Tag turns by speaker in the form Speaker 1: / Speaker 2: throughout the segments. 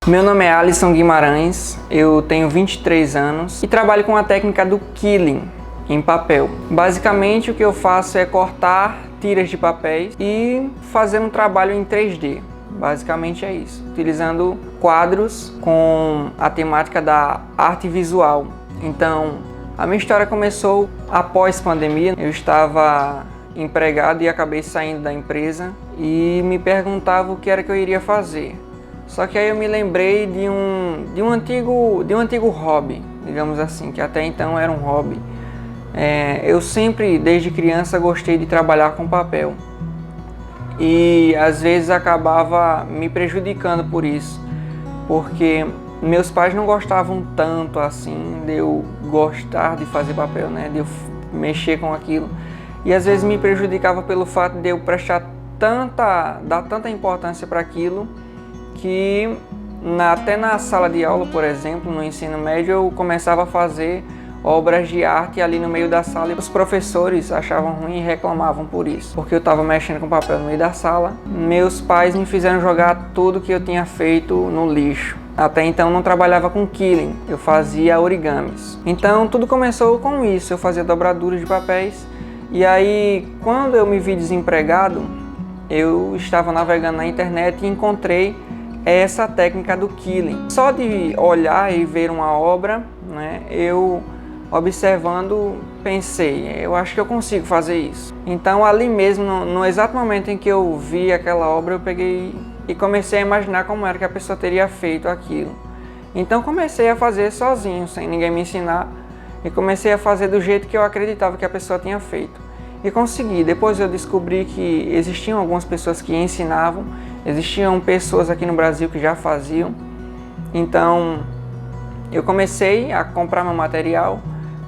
Speaker 1: Meu nome é Alisson Guimarães, eu tenho 23 anos e trabalho com a técnica do quilling em papel. Basicamente o que eu faço é cortar tiras de papéis e fazer um trabalho em 3D. Basicamente é isso, utilizando quadros com a temática da arte visual. Então, a minha história começou após pandemia. Eu estava empregado e acabei saindo da empresa e me perguntava o que era que eu iria fazer. Só que aí eu me lembrei de um antigo hobby, digamos assim, que até então era um hobby. Eu sempre, desde criança, gostei de trabalhar com papel. E às vezes acabava me prejudicando por isso, porque meus pais não gostavam tanto assim de eu gostar de fazer papel, né? De eu mexer com aquilo. E às vezes me prejudicava pelo fato de eu dar tanta importância para aquilo, que até na sala de aula, por exemplo, no ensino médio, eu começava a fazer obras de arte ali no meio da sala e os professores achavam ruim e reclamavam por isso, porque eu estava mexendo com papel no meio da sala. Meus pais me fizeram jogar tudo que eu tinha feito no lixo. Até então não trabalhava com quilling, eu fazia origamis. Então tudo começou com isso, eu fazia dobraduras de papéis. E aí, quando eu me vi desempregado, eu estava navegando na internet e encontrei essa técnica do quilling. Só de olhar e ver uma obra, né, eu observando pensei, eu acho que eu consigo fazer isso. Então ali mesmo, no exato momento em que eu vi aquela obra, eu peguei e comecei a imaginar como era que a pessoa teria feito aquilo. Então comecei a fazer sozinho, sem ninguém me ensinar, e comecei a fazer do jeito que eu acreditava que a pessoa tinha feito. E consegui. Depois eu descobri que existiam algumas pessoas que ensinavam, existiam pessoas aqui no Brasil que já faziam. Então eu comecei a comprar meu material,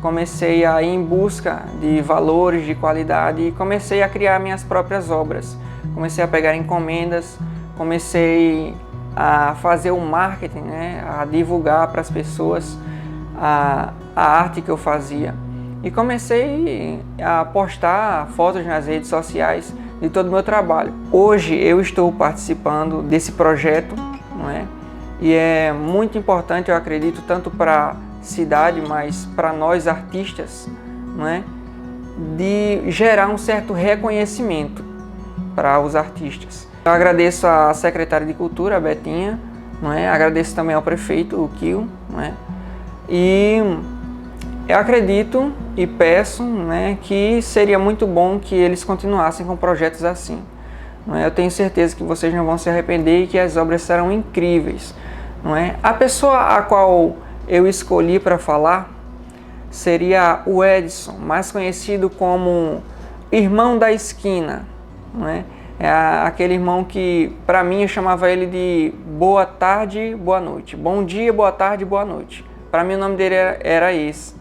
Speaker 1: comecei a ir em busca de valores, de qualidade e comecei a criar minhas próprias obras. Comecei a pegar encomendas, comecei a fazer o marketing, né, a divulgar para as pessoas a arte que eu fazia. E comecei a postar fotos nas redes sociais de todo o meu trabalho. Hoje eu estou participando desse projeto, não é? E é muito importante, eu acredito, tanto para a cidade, mas para nós artistas, não é? De gerar um certo reconhecimento para os artistas. Eu agradeço à secretária de Cultura, a Betinha, não é? Agradeço também ao prefeito, o Kio, não é? E eu acredito e peço, né, que seria muito bom que eles continuassem com projetos assim. Não é? Eu tenho certeza que vocês não vão se arrepender e que as obras serão incríveis. Não é? A pessoa a qual eu escolhi para falar seria o Edson, mais conhecido como irmão da esquina. Não é? É aquele irmão que, para mim, eu chamava ele de boa tarde, boa noite. Bom dia, boa tarde, boa noite. Para mim o nome dele era esse,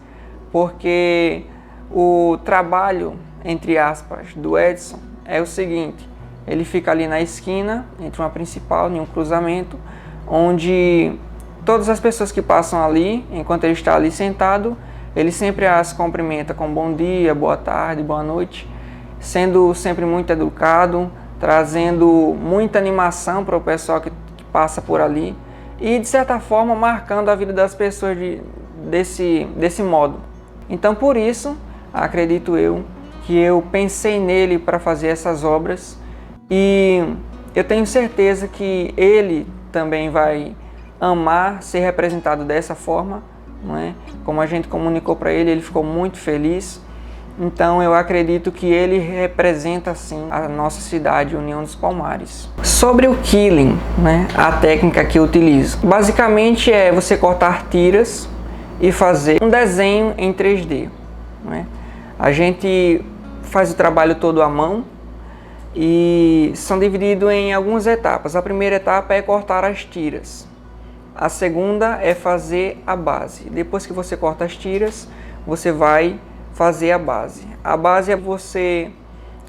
Speaker 1: porque o trabalho, entre aspas, do Edson é o seguinte: ele fica ali na esquina, entre uma principal e um cruzamento, onde todas as pessoas que passam ali, enquanto ele está ali sentado, ele sempre as cumprimenta com bom dia, boa tarde, boa noite, sendo sempre muito educado, trazendo muita animação para o pessoal que passa por ali e, de certa forma, marcando a vida das pessoas desse modo. Então, por isso, acredito eu, que eu pensei nele para fazer essas obras e eu tenho certeza que ele também vai amar ser representado dessa forma, não é? Como a gente comunicou para ele, ele ficou muito feliz. Então eu acredito que ele representa sim a nossa cidade, União dos Palmares. Sobre o quilling, né, a técnica que eu utilizo, basicamente é você cortar tiras e fazer um desenho em 3D. Né? A gente faz o trabalho todo à mão e são divididos em algumas etapas. A primeira etapa é cortar as tiras. A segunda é fazer a base. Depois que você corta as tiras, você vai fazer a base. A base é você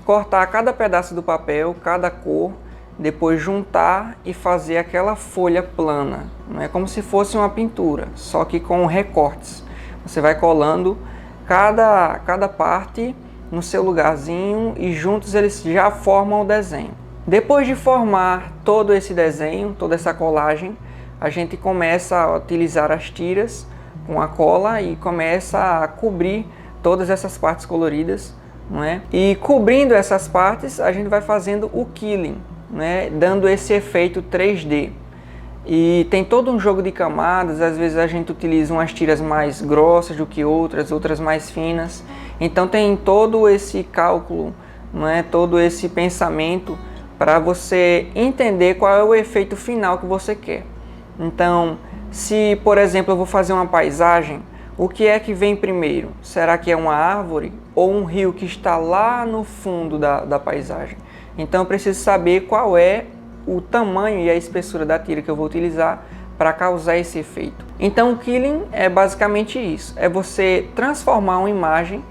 Speaker 1: cortar cada pedaço do papel, cada cor, depois juntar e fazer aquela folha plana. Não é como se fosse uma pintura, só que com recortes. Você vai colando cada parte no seu lugarzinho e juntos eles já formam o desenho. Depois de formar todo esse desenho, toda essa colagem, a gente começa a utilizar as tiras com a cola e começa a cobrir todas essas partes coloridas, não é? E cobrindo essas partes, a gente vai fazendo o killing, né? Dando esse efeito 3D. E tem todo um jogo de camadas, às vezes a gente utiliza umas tiras mais grossas do que outras, outras mais finas. Então tem todo esse cálculo, não é? Todo esse pensamento para você entender qual é o efeito final que você quer. Então, se, por exemplo, eu vou fazer uma paisagem, o que é que vem primeiro? Será que é uma árvore ou um rio que está lá no fundo da paisagem? Então, eu preciso saber qual é o tamanho e a espessura da tira que eu vou utilizar para causar esse efeito. Então, o killing é basicamente isso, é você transformar uma imagem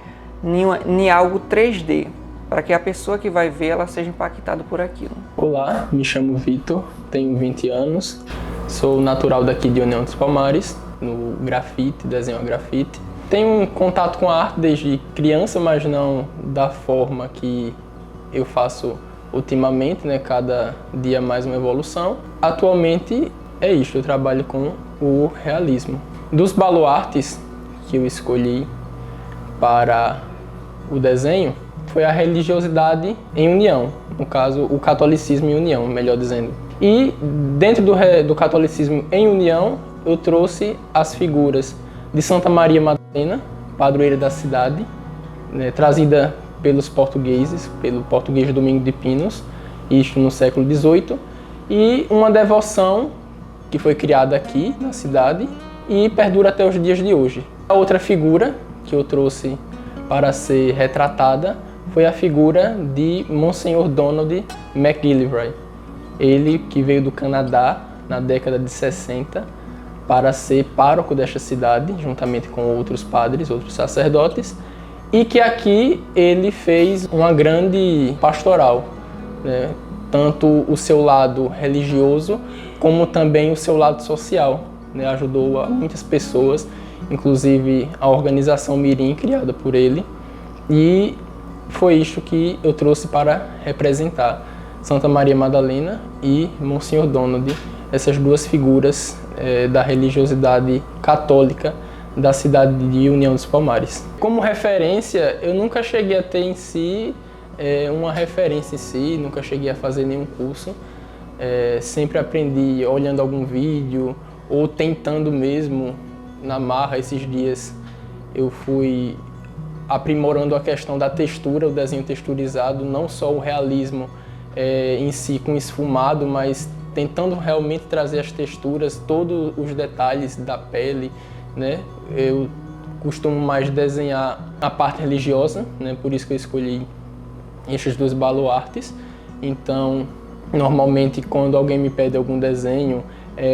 Speaker 1: em algo 3D, para que a pessoa que vai ver ela seja impactada por aquilo.
Speaker 2: Olá, me chamo Vitor, tenho 20 anos, sou natural daqui de União dos Palmares, no grafite, desenho a grafite. Tenho um contato com a arte desde criança, mas não da forma que eu faço ultimamente, né? Cada dia mais uma evolução. Atualmente é isso, eu trabalho com o realismo. Dos baluartes que eu escolhi para o desenho, foi a religiosidade em união, no caso, o catolicismo em união, melhor dizendo. E dentro do catolicismo em união, eu trouxe as figuras de Santa Maria Madalena, padroeira da cidade, né, trazida pelos portugueses, pelo português Domingo de Pinos, isto no século XVIII, e uma devoção que foi criada aqui na cidade e perdura até os dias de hoje. A outra figura que eu trouxe para ser retratada foi a figura de Monsenhor Donald McGillivray. Ele que veio do Canadá na década de 60 para ser pároco desta cidade, juntamente com outros padres, outros sacerdotes, e que aqui ele fez uma grande pastoral, né? Tanto o seu lado religioso, como também o seu lado social, né? Ajudou a muitas pessoas, inclusive a organização Mirim, criada por ele, e foi isso que eu trouxe para representar Santa Maria Madalena e Monsenhor Donald, essas duas figuras da religiosidade católica da cidade de União dos Palmares. Como referência, eu nunca cheguei a ter em si uma referência em si, nunca cheguei a fazer nenhum curso. Sempre aprendi olhando algum vídeo ou tentando mesmo na marra. Esses dias eu fui aprimorando a questão da textura, o desenho texturizado, não só o realismo em si com esfumado, mas tentando realmente trazer as texturas, todos os detalhes da pele, né? Eu costumo mais desenhar a parte religiosa, né? Por isso que eu escolhi estes dois baluartes. Então, normalmente quando alguém me pede algum desenho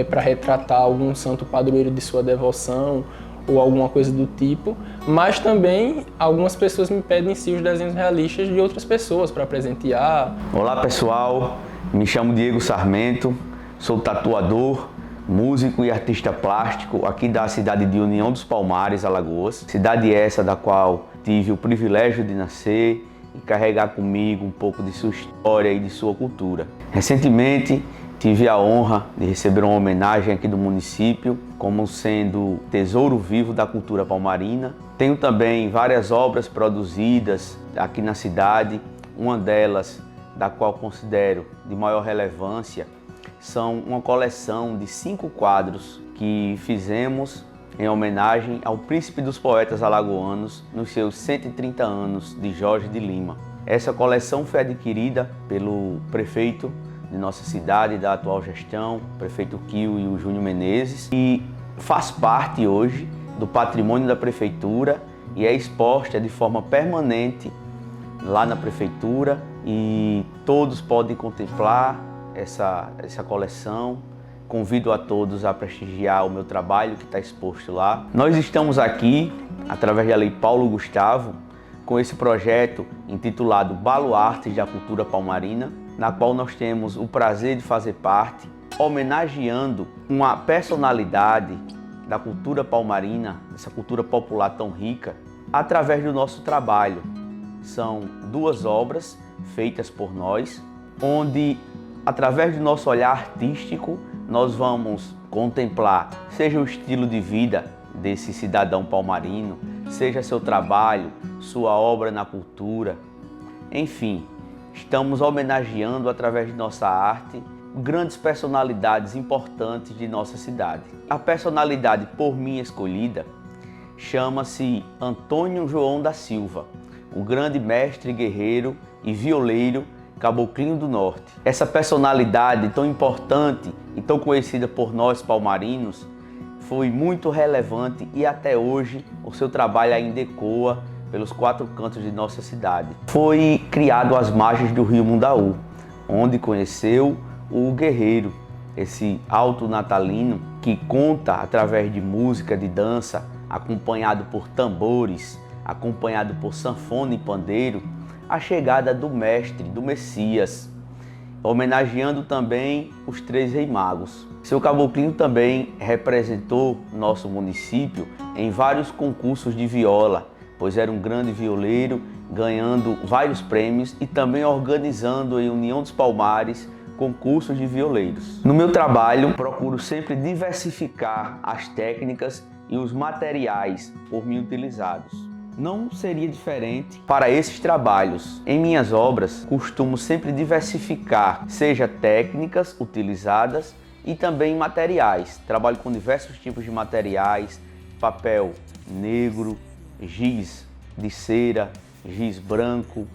Speaker 2: para retratar algum santo padroeiro de sua devoção, ou alguma coisa do tipo, mas também algumas pessoas me pedem em si os desenhos realistas de outras pessoas para presentear.
Speaker 3: Olá pessoal, me chamo Diego Sarmento, sou tatuador, músico e artista plástico aqui da cidade de União dos Palmares, Alagoas. Cidade essa da qual tive o privilégio de nascer e carregar comigo um pouco de sua história e de sua cultura. Recentemente, tive a honra de receber uma homenagem aqui do município como sendo tesouro vivo da cultura palmarina. Tenho também várias obras produzidas aqui na cidade, uma delas da qual considero de maior relevância são uma coleção de 5 quadros que fizemos em homenagem ao príncipe dos poetas alagoanos nos seus 130 anos de Jorge de Lima. Essa coleção foi adquirida pelo prefeito de nossa cidade, da atual gestão, o prefeito Kio e o Júnior Menezes, e faz parte hoje do patrimônio da prefeitura e é exposta de forma permanente lá na prefeitura e todos podem contemplar essa coleção. Convido a todos a prestigiar o meu trabalho que está exposto lá. Nós estamos aqui, através da Lei Paulo Gustavo, com esse projeto intitulado Baluartes da Cultura Palmarina, na qual nós temos o prazer de fazer parte, homenageando uma personalidade da cultura palmarina, essa cultura popular tão rica, através do nosso trabalho. São 2 obras feitas por nós, onde, através do nosso olhar artístico, nós vamos contemplar seja o estilo de vida desse cidadão palmarino, seja seu trabalho, sua obra na cultura. Enfim, estamos homenageando através de nossa arte grandes personalidades importantes de nossa cidade. A personalidade por mim escolhida chama-se Antônio João da Silva, o grande mestre guerreiro e violeiro caboclinho do norte. Essa personalidade tão importante e tão conhecida por nós palmarinos foi muito relevante e até hoje o seu trabalho ainda ecoa pelos 4 cantos de nossa cidade. Foi criado às margens do rio Mundaú, onde conheceu o guerreiro, esse alto natalino que conta através de música, de dança, acompanhado por tambores, acompanhado por sanfona e pandeiro, a chegada do mestre, do Messias, homenageando também os 3 reis magos. Seu caboclinho também representou nosso município em vários concursos de viola, pois era um grande violeiro, ganhando vários prêmios e também organizando em União dos Palmares concursos de violeiros. No meu trabalho, procuro sempre diversificar as técnicas e os materiais por mim utilizados. Não seria diferente para esses trabalhos. Em minhas obras, costumo sempre diversificar, seja técnicas utilizadas e também materiais. Trabalho com diversos tipos de materiais, papel negro, giz de cera, giz branco,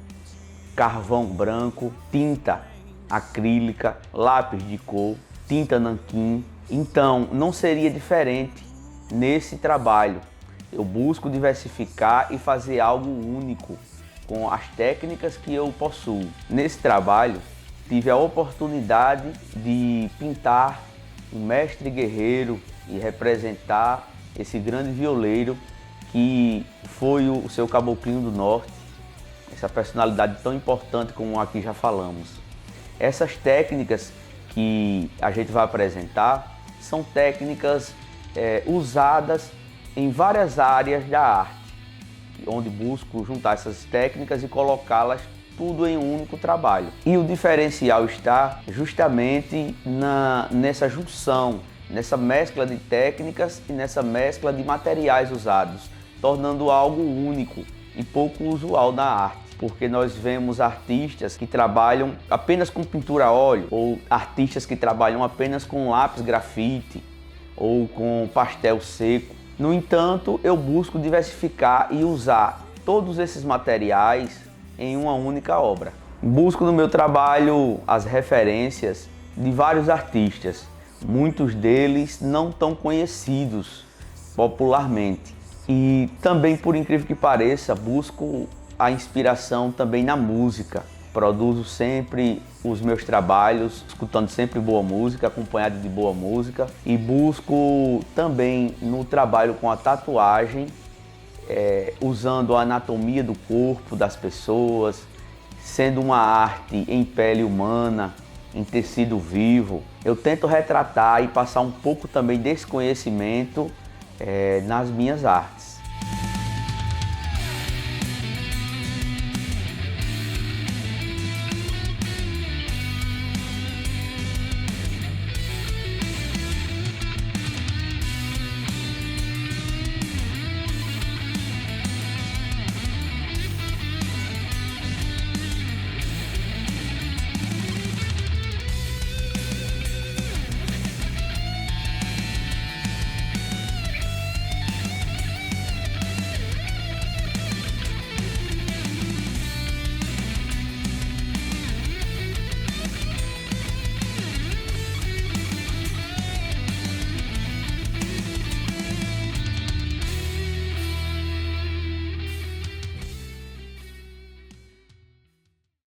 Speaker 3: carvão branco, tinta acrílica, lápis de cor, tinta nanquim. Então, não seria diferente nesse trabalho. Eu busco diversificar e fazer algo único com as técnicas que eu possuo. Nesse trabalho, tive a oportunidade de pintar um mestre guerreiro e representar esse grande violeiro que foi o seu caboclinho do norte, essa personalidade tão importante como aqui já falamos. Essas técnicas que a gente vai apresentar são técnicas usadas em várias áreas da arte, onde busco juntar essas técnicas e colocá-las tudo em um único trabalho. E o diferencial está justamente nessa junção, nessa mescla de técnicas e nessa mescla de materiais usados, tornando algo único e pouco usual na arte. Porque nós vemos artistas que trabalham apenas com pintura a óleo, ou artistas que trabalham apenas com lápis grafite, ou com pastel seco. No entanto, eu busco diversificar e usar todos esses materiais em uma única obra. Busco no meu trabalho as referências de vários artistas, muitos deles não tão conhecidos popularmente. E também, por incrível que pareça, busco a inspiração também na música. Produzo sempre os meus trabalhos, escutando sempre boa música, acompanhado de boa música. E busco também no trabalho com a tatuagem, usando a anatomia do corpo das pessoas, sendo uma arte em pele humana, em tecido vivo. Eu tento retratar e passar um pouco também desse conhecimento nas minhas artes.